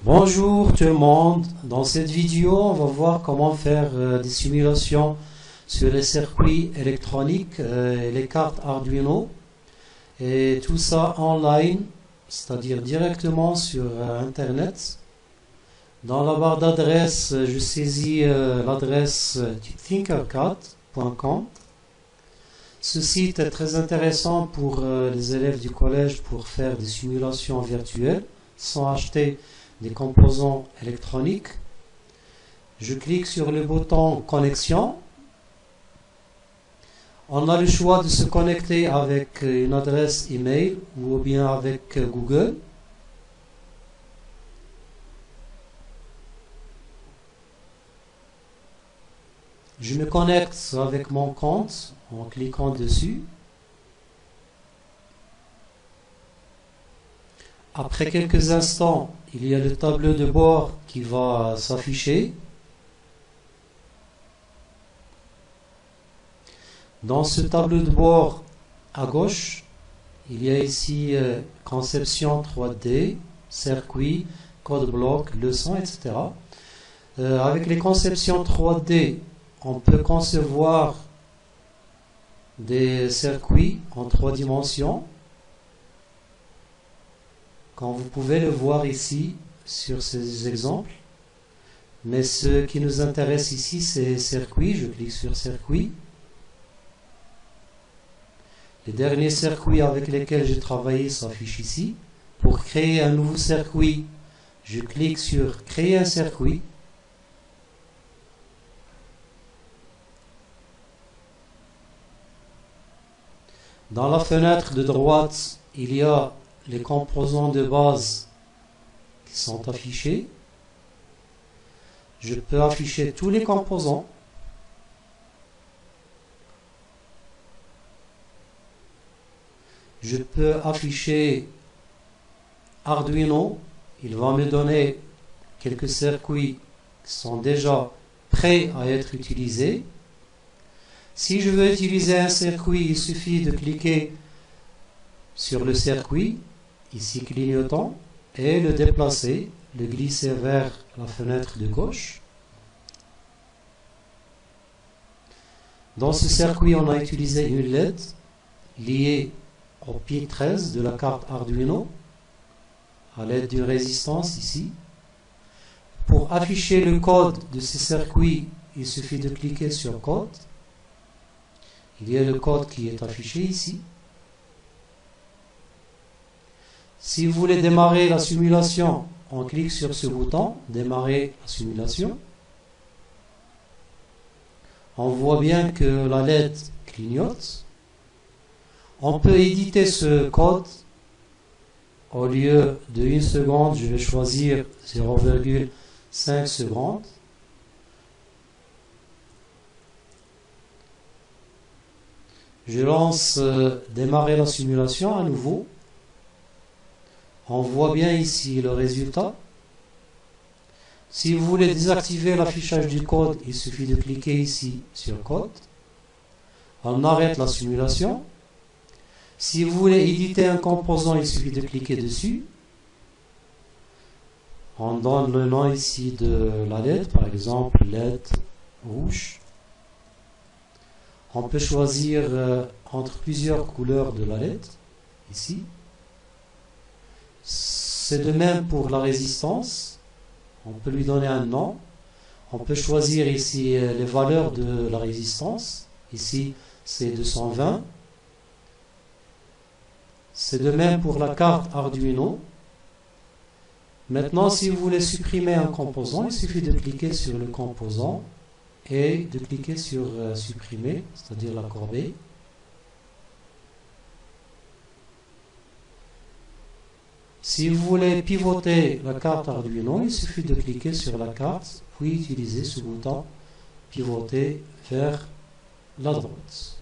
Bonjour tout le monde, dans cette vidéo on va voir comment faire des simulations sur les circuits électroniques et les cartes Arduino et tout ça online, c'est-à-dire directement sur internet. Dans la barre d'adresse je saisis l'adresse tinkercad.com. Ce site est très intéressant pour les élèves du collège pour faire des simulations virtuelles sans acheter des composants électroniques. Je clique sur le bouton connexion. On a le choix de se connecter avec une adresse email ou bien avec Google. Je me connecte avec mon compte en cliquant dessus. Après quelques instants, il y a le tableau de bord qui va s'afficher. Dans ce tableau de bord, à gauche, il y a ici conception 3D, circuit, code bloc, leçon, etc. Avec les conceptions 3D, on peut concevoir des circuits en 3 dimensions. Comme vous pouvez le voir ici sur ces exemples. Mais ce qui nous intéresse ici, c'est circuit. Je clique sur circuit. Les derniers circuits avec lesquels j'ai travaillé s'affichent ici. Pour créer un nouveau circuit, je clique sur créer un circuit. Dans la fenêtre de droite, il y a les composants de base qui sont affichés. Je peux afficher tous les composants. Je peux afficher Arduino. Il va me donner quelques circuits qui sont déjà prêts à être utilisés. Si je veux utiliser un circuit, il suffit de cliquer sur le circuit, ici clignotant, et le déplacer, le glisser vers la fenêtre de gauche. Dans ce circuit, on a utilisé une LED liée au PIC 13 de la carte Arduino, à l'aide d'une résistance ici. Pour afficher le code de ce circuit, il suffit de cliquer sur code. Il y a le code qui est affiché ici. Si vous voulez démarrer la simulation, on clique sur ce bouton, démarrer la simulation. On voit bien que la LED clignote. On peut éditer ce code. Au lieu de 1 seconde, je vais choisir 0,5 secondes. Je lance démarrer la simulation à nouveau. On voit bien ici le résultat. Si vous voulez désactiver l'affichage du code, il suffit de cliquer ici sur code. On arrête la simulation. Si vous voulez éditer un composant, il suffit de cliquer dessus. On donne le nom ici de la LED, par exemple LED rouge. On peut choisir entre plusieurs couleurs de la LED, ici. C'est de même pour la résistance. On peut lui donner un nom. On peut choisir ici les valeurs de la résistance. Ici, c'est 220. C'est de même pour la carte Arduino. Maintenant, si vous voulez supprimer un composant, il suffit de cliquer sur le composant et de cliquer sur supprimer, c'est-à-dire la corbeille. Si vous voulez pivoter la carte Arduino, il suffit de cliquer sur la carte, puis utiliser ce bouton pivoter vers la droite.